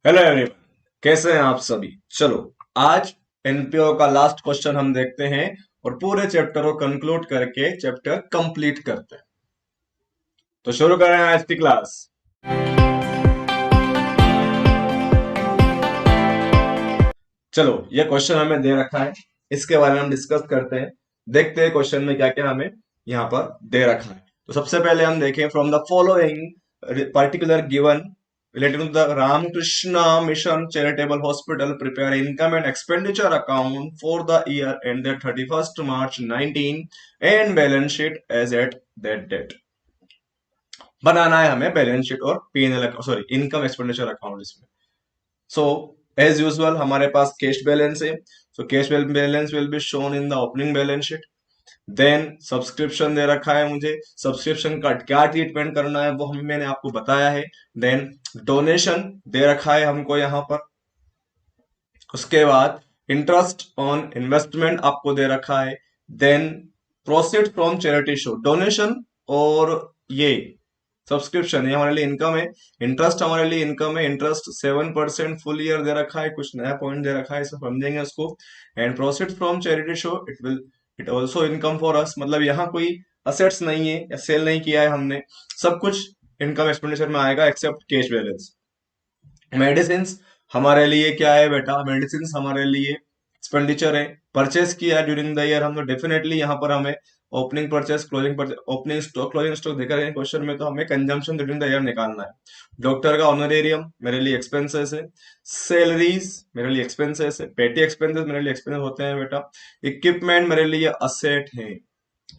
Hello everyone. कैसे हैं आप सभी। चलो, आज एनपीओ का लास्ट क्वेश्चन हम देखते हैं और पूरे चैप्टर को कंक्लूड करके चैप्टर कंप्लीट करते हैं। तो शुरू करें आज की क्लास। चलो, ये क्वेश्चन हमें दे रखा है, इसके बारे में हम डिस्कस करते हैं। देखते हैं क्वेश्चन में क्या क्या हमें यहाँ पर दे रखा है। तो सबसे पहले हम देखें, from the following particular given related to the Ramakrishna Mission Charitable Hospital prepare income and expenditure account for the year ended 31st March 19 and balance sheet as at that date। बनाना है हमें बैलेंस शीट और PNL, sorry, income expenditure account इसमें। So as usual हमारे पास cash balance है। So cash balance will be shown in the opening balance sheet. Then subscription दे रखा है मुझे, सब्सक्रिप्शन का क्या ट्रीटमेंट करना है वो मैंने आपको बताया है। देन डोनेशन दे रखा है हमको यहाँ पर। उसके बाद इंटरेस्ट ऑन इन्वेस्टमेंट आपको दे रखा है। Then proceed from charity show, donation और ये सब्सक्रिप्शन ये हमारे लिए इनकम है। इंटरेस्ट हमारे लिए इनकम है। इंटरेस्ट 7% फुल ईयर दे रखा है, कुछ नया पॉइंट दे रखा है, इसे समझेंगे उसको। And proceed from charity show it also income for us, मतलब यहाँ कोई असेट्स नहीं है या सेल नहीं किया है हमने, सब कुछ इनकम एक्सपेंडिचर में आएगा एक्सेप्ट कैश बैलेंस। मेडिसिन हमारे लिए क्या है बेटा, मेडिसिन हमारे लिए एक्सपेंडिचर है। परचेस किया ड्यूरिंग द ईयर हम, तो डेफिनेटली यहाँ पर हमें opening purchase, closing purchase, opening stock, closing stock देखा गया क्वेश्चन में, तो हमें कंजम्पशन ड्यूरिंग द ईयर निकालना है। डॉक्टर का ऑनरेरियम मेरे लिए एक्सपेंसेस है। सैलरीज मेरे लिए एक्सपेंसेस है। पेटी एक्सपेंसेस मेरे लिए एक्सपेंसेस होते हैं बेटा। इक्विपमेंट मेरे लिए असेट है।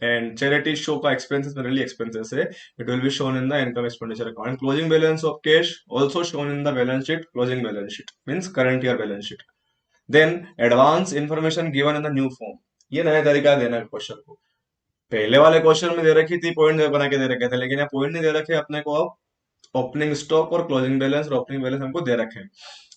एंड चैरिटी शो का एक्सपेंसेस मेरे लिए एक्सपेंसेस है। It will be shown in the income expenditure account. Closing balance of cash also shown in the balance sheet. Closing balance sheet means current year balance sheet. Then advance information given in the new form, ये नया तरीका देना है question को। पहले वाले question में दे रखी थी, पॉइंट बना के दे रखे थे, लेकिन यहाँ पॉइंट नहीं दे रखे अपने को। अब ओपनिंग स्टॉक और क्लोजिंग बैलेंस और ओपनिंग बैलेंस हमको दे रखे हैं।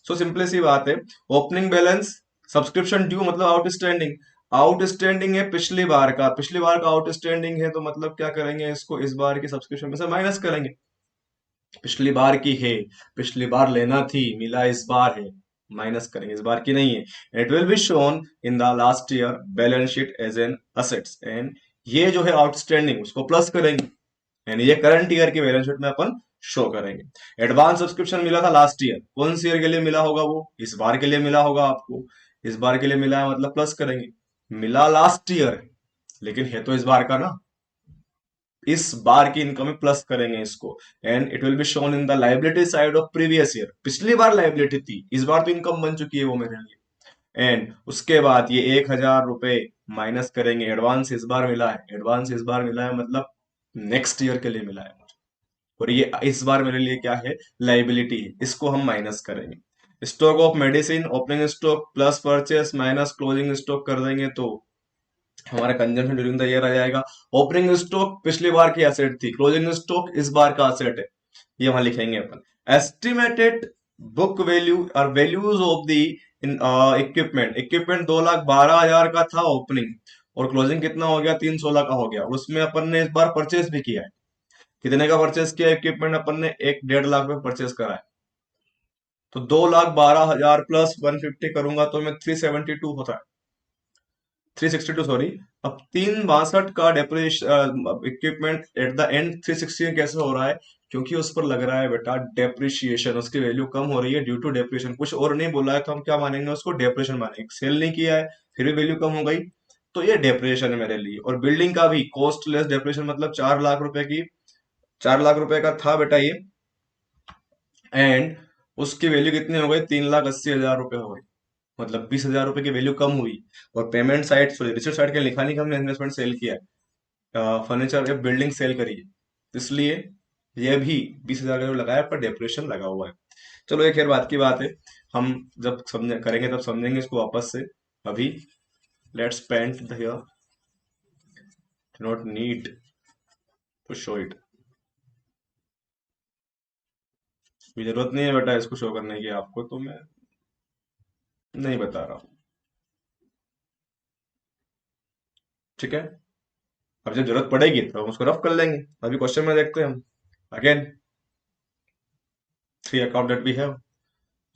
सो सिंपली सी बात है, ओपनिंग बैलेंस सब्सक्रिप्शन ड्यू मतलब आउटस्टैंडिंग। आउटस्टैंडिंग है पिछली बार का, पिछली बार का आउटस्टैंडिंग है, तो मतलब क्या करेंगे, इसको इस बार की सब्सक्रिप्शन में से माइनस करेंगे। पिछली बार की है, पिछली बार लेना थी, मिला इस बार है, माइनस करेंगे, इस बार की नहीं है। It will be shown in the last year balance sheet as an assets. And ये जो है आउटस्टैंडिंग उसको प्लस करेंगे, यानी ये करंट ईयर की बैलेंस शीट में अपन शो करेंगे। एडवांस सब्सक्रिप्शन मिला था लास्ट ईयर, कौन सी ईयर के लिए मिला होगा, वो इस बार के लिए मिला होगा आपको। इस बार के लिए मिला है मतलब प्लस करेंगे। मिला लास्ट ईयर है, लेकिन है तो इस बार का ना, इस बार की इनकम में प्लस करेंगे इसको। And it will be shown in the liability side of previous year. पिछली बार लाइबिलिटी थी, इस बार तो इनकम बन चुकी है वो मेरे लिए। एंड उसके बाद ये 1,000 रुपए माइनस करेंगे। एडवांस इस बार मिला है, एडवांस इस बार मिला है मतलब नेक्स्ट ईयर के लिए मिला है मुझे, और ये इस बार मेरे लिए क्या है, लाइबिलिटी है, इसको हम माइनस करेंगे। Stock of medicine, opening stock plus purchase minus closing stock कर देंगे तो हमारा कंजम्पशन ड्यूरिंग द ईयर आ जाएगा। ओपनिंग स्टॉक पिछली बार की एसेट थी, क्लोजिंग स्टॉक इस बार का एसेट है, ये वहां लिखेंगे अपन। एस्टिमेटेड बुक वैल्यू और values of the equipment, equipment 2,12,000 का था ओपनिंग, और क्लोजिंग कितना हो गया, 316 का हो गया, और उसमें अपन ने इस बार परचेस भी किया है। कितने का परचेस किया इक्विपमेंट, अपन ने 1,50,000 में परचेस करा है। तो 2,12,000 प्लस 150 करूंगा तो मैं 372 होता है, 362 सॉरी। अब 362 का depreciation equipment at the end 360 कैसे हो रहा है, क्योंकि उस पर लग रहा है बेटा डेप्रिशिएशन, उसकी वैल्यू कम हो रही है ड्यू टू डेप्रिशिएशन। कुछ और नहीं बोला है तो हम क्या मानेंगे, उसको डेप्रिशिएशन मानेंगे। सेल नहीं किया है फिर भी वैल्यू कम हो गई, तो ये डेप्रिशिएशन है मेरे लिए। और बिल्डिंग का भी कॉस्ट लेस डेप्रिशिएशन, मतलब 4 लाख रुपए की, 4 लाख रुपए का था बेटा ये, एंड उसकी वैल्यू कितनी हो गई, 3,80,000 रुपए हो गई, मतलब 20,000 रुपए की वैल्यू कम हुई। और payment side, sorry receipt side के लिखा नहीं कि हमने इन्वेस्टमेंट सेल किया है, फर्नीचर या बिल्डिंग सेल करी है, तो इसलिए यह भी 20,000 का जो लगाया पर डेप्रेशन लगा हुआ है। चलो ये खैर बात की बात है, हम जब समझ करेंगे तब समझेंगे इसको वापस से। अभी let's paint the here, not need to show it, जरूरत नहीं है बेटा इसको शो करने की आपको, तो मैं नहीं बता रहा हूँ, ठीक है। अब जब जरूरत पड़ेगी तो हम उसको रफ कर लेंगे। अभी क्वेश्चन में देखते हैं हम again, three account that we have.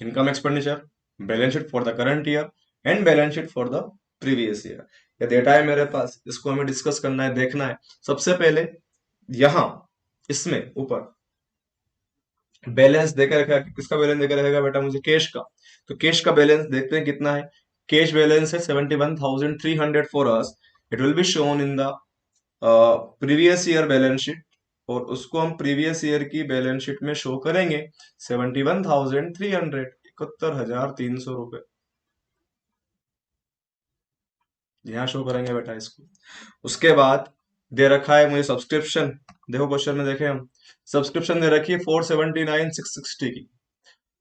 Income expenditure, balance sheet for the current year and balance sheet for the previous year. ये डेटा है मेरे पास, इसको हमें डिस्कस करना है, देखना है। सबसे पहले यहां इसमें ऊपर बैलेंस देकर रखा है, किसका बैलेंस देकर रखेगा बेटा, मुझे कैश का। तो कैश का बैलेंस देखते हैं कितना है। कैश बैलेंस है 71,300 for us. It will be shown in the previous year balance sheet, और उसको हम प्रीवियस ईयर की बैलेंस शीट में शो करेंगे 71,300, 71,300 रुपए यहाँ शो करेंगे बेटा इसको। उसके बाद दे रखा है मुझे सब्सक्रिप्शन। देखो क्वेश्चन में देखें हम, सब्सक्रिप्शन दे रखी है 479,660 की,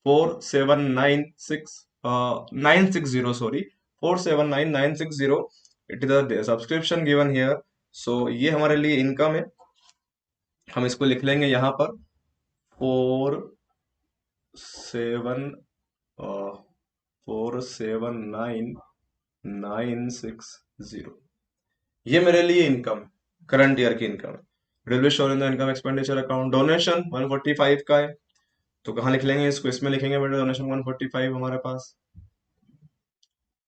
479,960, sorry, 479,960। It is the subscription given here. So ये हमारे लिए इनकम है, हम इसको लिख लेंगे यहाँ पर 479,960। ये मेरे लिए इनकम है, करंट ईयर की इनकम है। रेलवे शोर इन the income expenditure account. Donation 145 का है, तो कहाँ लिख लेंगे इसको, इसमें लिखेंगे बेटा। डोनेशन 145 हमारे पास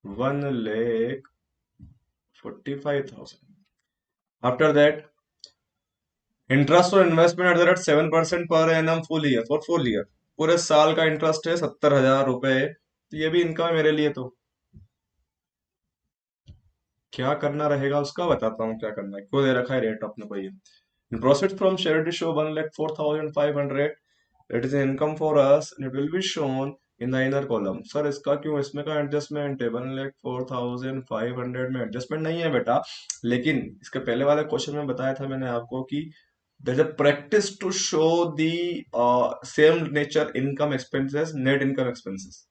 1,45,000। आफ्टर दैट इंटरेस्ट और investment at the rate 7% per annum full year, for full year, पूरे साल का इंटरेस्ट है 70,000 रुपए। तो ये भी इनकम है मेरे लिए। तो क्या करना रहेगा उसका बताता हूँ, क्या करना है, क्यों दे रखा है रेट अपने को ये। Proceeds from charity show 1,04,500. It is income for us and it will be shown in the inner column. Sir इसका क्यों, इसमें का एडजस्टमेंट है 1,04,500 में एडजस्टमेंट नहीं है बेटा। लेकिन इसके पहले वाले क्वेश्चन में बताया था मैंने आपको कि there's a practice to show the same nature income expenses, net income expenses।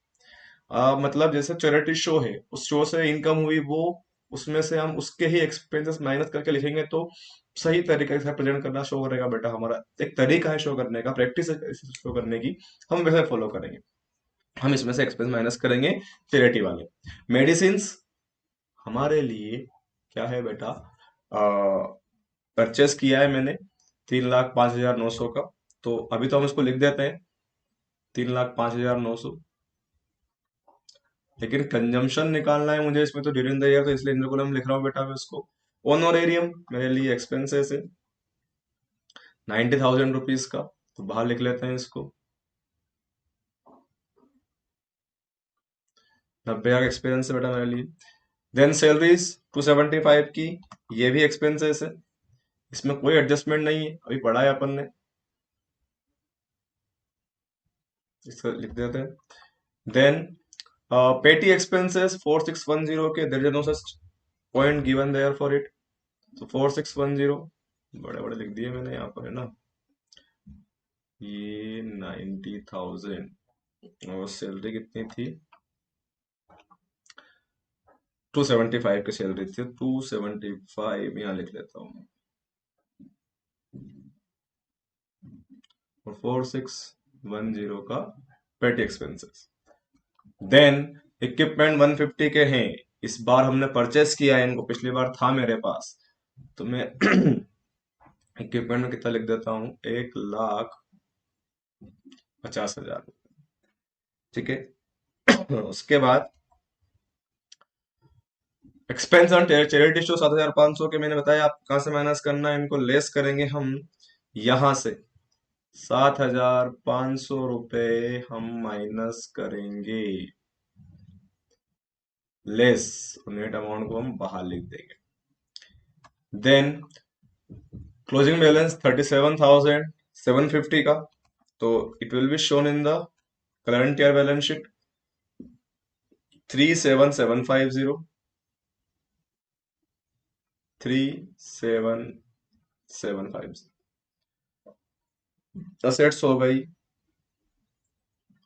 मतलब जैसे चैरिटी शो है, उस शो से इनकम हुई वो, उसमें से हम उसके ही एक्सपेंसेस माइनस करके लिखेंगे तो सही तरीके से प्रेजेंट करना शो करेगा बेटा। हमारा एक तरीका है शो करने का, प्रैक्टिस है शो करने की, हम वैसे फॉलो करेंगे। हम इसमें से एक्सपेंस माइनस करेंगे चैरिटी वाले। मेडिसिन हमारे लिए क्या है बेटा, परचेस किया है मैंने 3,05,900 का, तो अभी तो हम इसको लिख देते हैं 3,05,900। लेकिन कंजम्पशन निकालना है मुझे इसमें, तो ड्यूरिंग द ईयर, तो इसलिए इंटर कॉलम लिख रहा हूँ बेटा मैं इसको। ऑनोरेरियम मेरे लिए एक्सपेंसेस है 90,000 रुपीज का, तो बाहर लिख लेते हैं इसको। 90 का एक्सपेंस है बेटा मेरे लिए। देन सैलरीज 275 की, ये भी एक्सपेंसेस है, इसमें कोई एडजस्टमेंट नहीं है, अभी पढ़ा है अपन ने, इसको लिख देते हैं। देन पेटी एक्सपेंसेस 4,610 के, there is no such point given there for it, तो 4,610 बड़े बड़े लिख दिए मैंने यहाँ पर, है ना। ये 90,000 और सैलरी कितनी थी, 275 की सैलरी थी, 275 यहाँ लिख लेता हूँ। और 4,610 का पेटी एक्सपेंसेस। देन इक्विपमेंट 150 के हैं, इस बार हमने परचेस किया है इनको, पिछली बार था मेरे पास, तो मैं इक्विपमेंट में कितना लिख देता हूँ, 1,50,000। ठीक है। उसके बाद एक्सपेंस ऑन चैरिटी शो 7,500 के, मैंने बताया आप कहां से माइनस करना है, इनको लेस करेंगे हम यहां से। 7,500 रुपए हम माइनस करेंगे, लेस, नेट अमाउंट को हम बाहर लिख देंगे। देन क्लोजिंग बैलेंस 37,750 का, तो it will be shown in the current year balance sheet 37,750, 37,750 assets हो गई,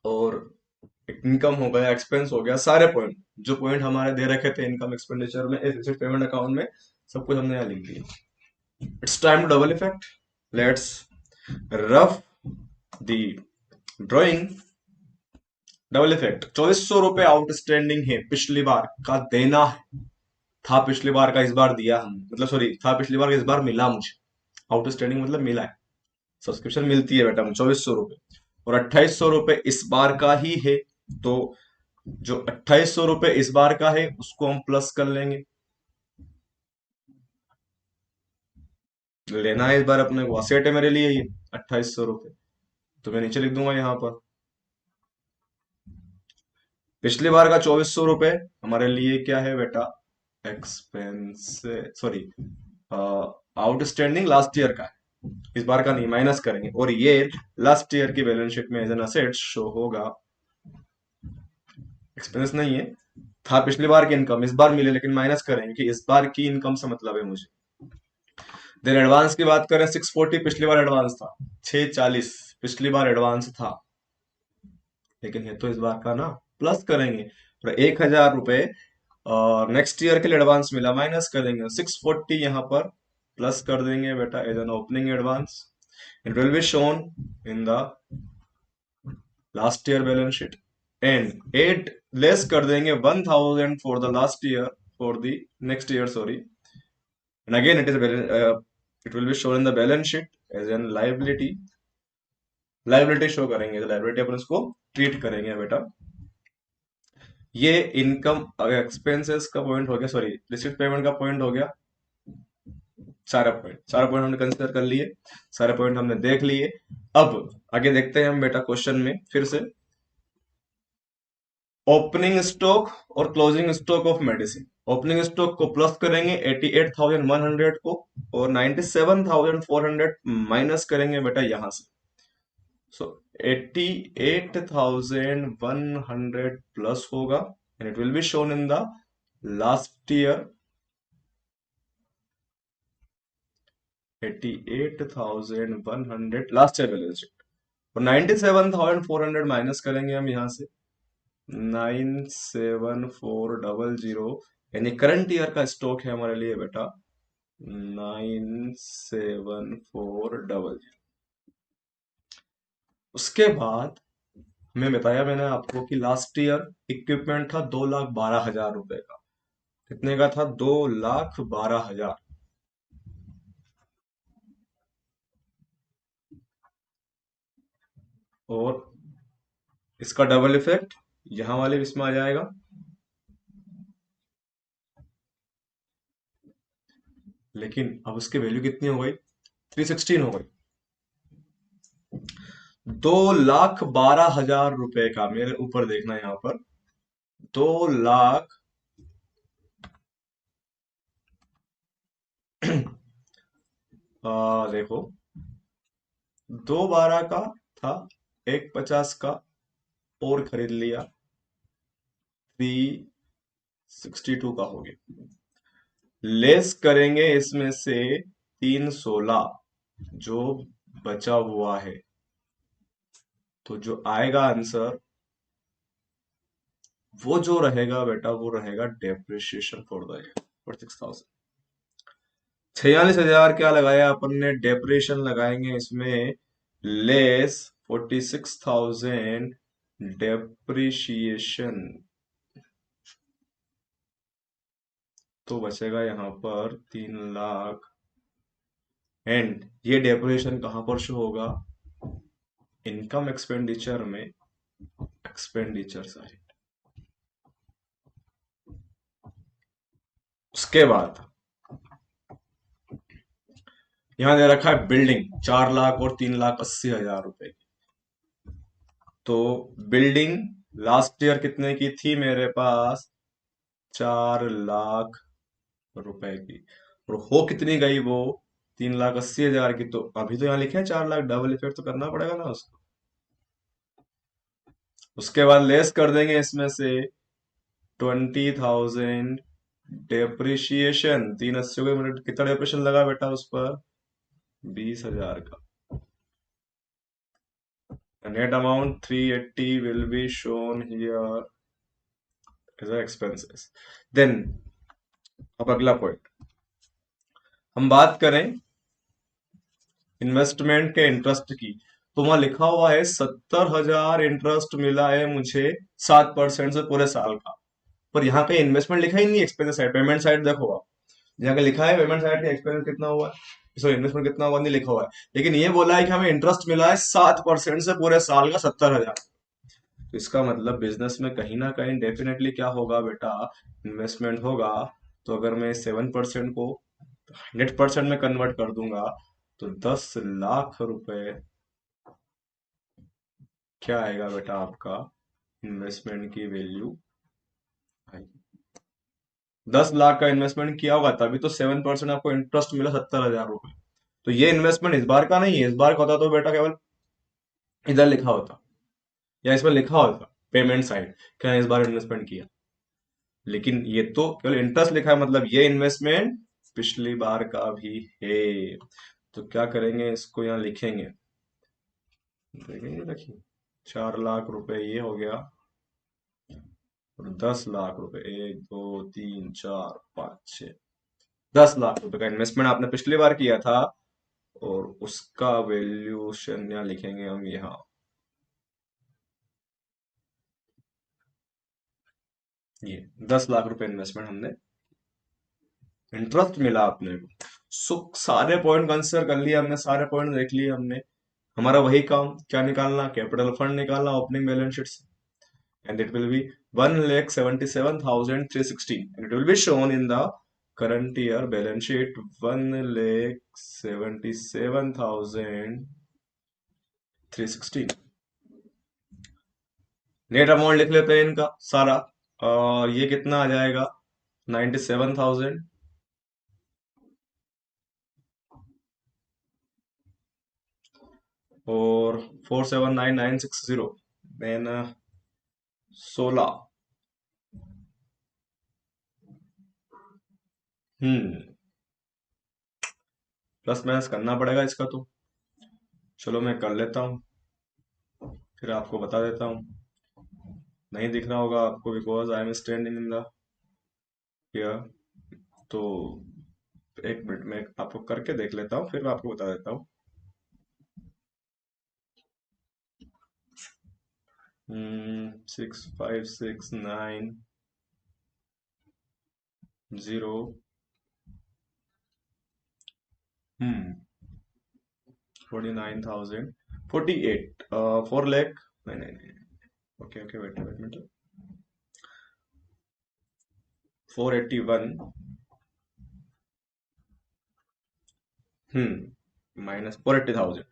और इनकम हो गया, एक्सपेंस हो गया, सारे पॉइंट जो पॉइंट हमारे दे रखे थे इनकम एक्सपेंडिचर में, पेमेंट अकाउंट में, सब कुछ हमने यहाँ लिख दिया। It's time to double effect. Let's rough the drawing. Double effect 2,400 रुपए आउटस्टैंडिंग है, पिछली बार का देना है, था पिछली बार का, इस बार दिया हम, मतलब सॉरी, था पिछली बार का, इस बार मिला मुझे। आउटस्टैंडिंग मतलब मिला है, सब्सक्रिप्शन मिलती है बेटा मुझे 2,400 रुपए, और 2,800 रुपए इस बार का ही है, तो जो 2800 रुपये इस बार का है उसको हम प्लस कर लेंगे। लेना है इस बार अपने को, असेट है मेरे लिए ये 2800 रुपये, तो मैं नीचे लिख दूंगा यहाँ पर। पिछली बार का 2400 रुपये हमारे लिए क्या है बेटा, expense, sorry, outstanding last year का है, इस बार का नहीं, माइनस करेंगे, और ये लास्ट ईयर की बैलेंस शीट में एज एन असेट शो होगा। एक्सपेंस नहीं है, था पिछली बार की इनकम, इस बार मिले, लेकिन माइनस करेंगे कि इस बार की इनकम से मतलब है मुझे। देन एडवांस की बात करें, 640 पिछली बार एडवांस था, 640 पिछली बार एडवांस था, लेकिन ये तो इस बार का ना, प्लस करेंगे, तो 1000 रुपये नेक्स्ट ईयर के लिए एडवांस मिला, माइनस कर देंगे, 640 यहाँ पर प्लस कर देंगे बेटा as an opening advance. It will be shown in the last year balance sheet, and 8 less कर देंगे 1000 for the last year, for the next year, sorry, and again it will be shown in the balance sheet as an liability. Liability show करेंगे, तो liability अपन उसको treat करेंगे बेटा। ये income expenses का point हो गया, सॉरी, रिसीट पेमेंट का पॉइंट हो गया। सारा पॉइंट हमने कंसिडर कर लिए, सारे पॉइंट हमने देख लिए। अब आगे देखते हैं हम बेटा क्वेश्चन में फिर से। ओपनिंग स्टॉक और closing stock of medicine, opening stock को प्लस करेंगे 88,100 को, और 97,400 माइनस करेंगे बेटा यहां से। सो 88,100 प्लस होगा, and it will be shown in the last year, 88,100 last year balance sheet, और 97,400 माइनस करेंगे हम यहां से, 97400, यानी करंट ईयर का स्टॉक है हमारे लिए बेटा 97400। उसके बाद हमें बताया मैंने आपको कि लास्ट ईयर इक्विपमेंट था 2,12,000 रुपए का, कितने का था, 2,12,000, और इसका डबल इफेक्ट यहां वाले इसमें आ जाएगा, लेकिन अब उसकी वैल्यू कितनी हो गई, 316 हो गई। 2,12,000 रुपए का, मेरे ऊपर देखना यहाँ पर, 2 लाख देखो, 2,12 का था, 1,50 का और खरीद लिया, 362 का हो गया, लेस करेंगे इसमें से 316 जो बचा हुआ है, तो जो आएगा आंसर वो जो रहेगा बेटा, वो रहेगा depreciation for the year for 6,000। 46,000 क्या लगाया अपन ने, डेप्रिसिएशन लगाएंगे इसमें, लेस 46,000 डेप्रिसिएशन, तो बचेगा यहाँ पर 3 लाख, एंड ये डेप्रिसिएशन कहां पर शो होगा, इनकम एक्सपेंडिचर में, एक्सपेंडिचर साइड। उसके बाद यहां दे रखा है बिल्डिंग 4 लाख और 3,80,000 रुपए की, तो बिल्डिंग लास्ट ईयर कितने की थी मेरे पास, 4 लाख रुपए की, और हो कितनी गई वो, 3,80,000 की, तो अभी तो यहाँ लिखे हैं 4 लाख, डबल इफेक्ट तो करना पड़ेगा ना उसको। उसके बाद लेस कर देंगे इसमें से 20,000 डेप्रिशिएशन, 380 के मिनट कितना डेप्रिशिएशन लगा बेटा उस पर, 20,000 का, net amount 380 will be shown here as expenses. देन अब अगला पॉइंट हम बात करें इन्वेस्टमेंट के इंटरेस्ट की, तो वहां लिखा हुआ है 70,000 इंटरेस्ट मिला है मुझे 7% से पूरे साल का, पर यहाँ पे इन्वेस्टमेंट लिखा ही नहीं, एक्सपेंस साइड, पेमेंट साइड देखो आप, यहाँ पे लिखा है पेमेंट साइड का एक्सपेंस कितना हुआ है, सॉरी इन्वेस्टमेंट कितना हुआ नहीं लिखा हुआ है, लेकिन ये बोला है कि हमें इंटरेस्ट मिला है 7% से पूरे साल का 70,000, तो इसका मतलब बिजनेस में कहीं ना कहीं डेफिनेटली क्या होगा बेटा, इन्वेस्टमेंट होगा। तो अगर मैं 7% को 100% में कन्वर्ट कर दूंगा तो 10 लाख रुपए क्या आएगा बेटा आपका इन्वेस्टमेंट की वैल्यू आएगी। 10 लाख का इन्वेस्टमेंट किया होगा तभी तो 7% आपको इंटरेस्ट मिला 70 हजार रुपए। तो ये इन्वेस्टमेंट इस बार का नहीं है, इस बार का होता तो बेटा केवल इधर लिखा होता या इसमें लिखा होता पेमेंट साइड क्या इस बार इन्वेस्टमेंट किया, लेकिन ये तो केवल इंटरेस्ट लिखा है, मतलब ये इन्वेस्टमेंट पिछली बार का भी है। तो क्या करेंगे, इसको यहाँ लिखेंगे, देखेंगे देखिए 4 लाख रुपए ये हो गया और 10 लाख रुपए, 1 2 3 4 5 6, 10 लाख रुपए का इन्वेस्टमेंट आपने पिछली बार किया था और उसका वैल्यूशन यहाँ लिखेंगे हम यहाँ। ये 10 लाख रुपए इन्वेस्टमेंट हमने इंटरेस्ट मिला अपने को। सो सारे पॉइंट कंसिडर कर लिए हमने, सारे पॉइंट देख लिए हमने। हमारा वही काम क्या निकालना, कैपिटल फंड निकालना ओपनिंग बैलेंस शीट से, and it will B 1,77,316 and it will be shown in the current year balance sheet 1,77,316। Net amount लिख लेते हैं इनका सारा। ये कितना आ जाएगा 97,000 और 479,960 देन 16। प्लस माइनस करना पड़ेगा इसका तो, चलो मैं कर लेता हूँ फिर आपको बता देता हूँ। नहीं दिख रहा होगा आपको because I am standing in the here. तो एक मिनट में आपको करके देख लेता हूँ फिर मैं आपको बता देता हूँ। 6569 0 49,000 48 4 लाख, नहीं नहीं नहीं, okay okay wait wait minute, 481 minus 480,000,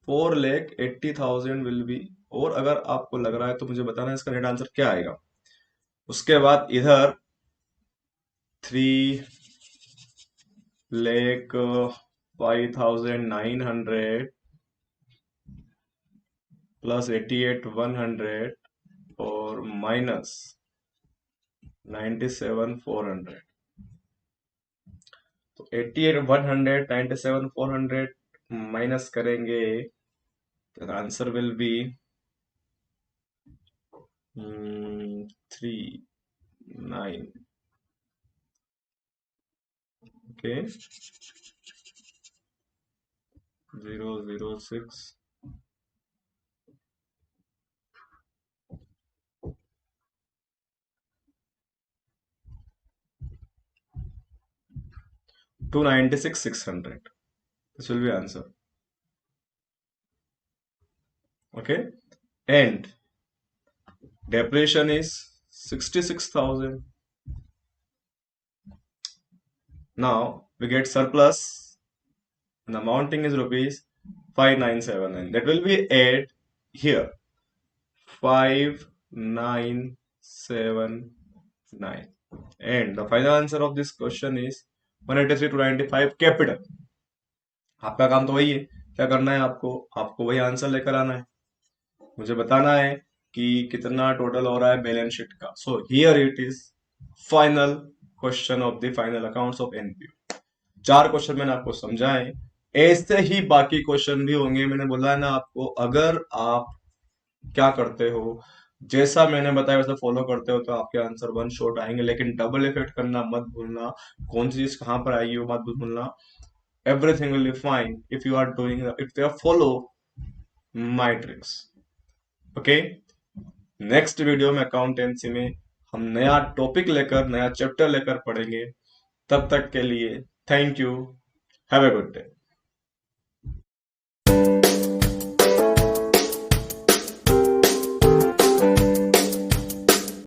4,80,000 will be. और अगर आपको लग रहा है तो मुझे बताना इसका नेट आंसर क्या आएगा। उसके बाद इधर 3,05,900 प्लस 88,100 और माइनस 97,400। तो 88,100 97,400 माइनस करेंगे तो answer will be 3,9 okay 006 296,600। This will be answer. Okay, and depreciation is 66,000. Now we get surplus and the amounting is rupees 5,979. That will be add here 5,979 and the final answer of this question is 183,295 capital। आपका काम तो वही है, क्या करना है आपको, आपको वही आंसर लेकर आना है, मुझे बताना है कि कितना टोटल हो रहा है बैलेंस शीट का। So here it is final question of the final accounts of NPU. 4 question मैंने आपको समझाए, ऐसे ही बाकी क्वेश्चन भी होंगे। मैंने बोला है ना आपको, अगर आप क्या करते हो जैसा मैंने बताया वैसा फॉलो करते हो तो आपके आंसर वन शॉट आएंगे, लेकिन डबल इफेक्ट करना मत भूलना, कौन सी चीज कहां पर आएगी वो मत भूलना। Everything will be fine if you are doing, if you follow my tricks. Okay, next video में अकाउंटेंसी में हम नया टॉपिक लेकर नया चैप्टर लेकर पढ़ेंगे। तब तक के लिए thank you, have a good day.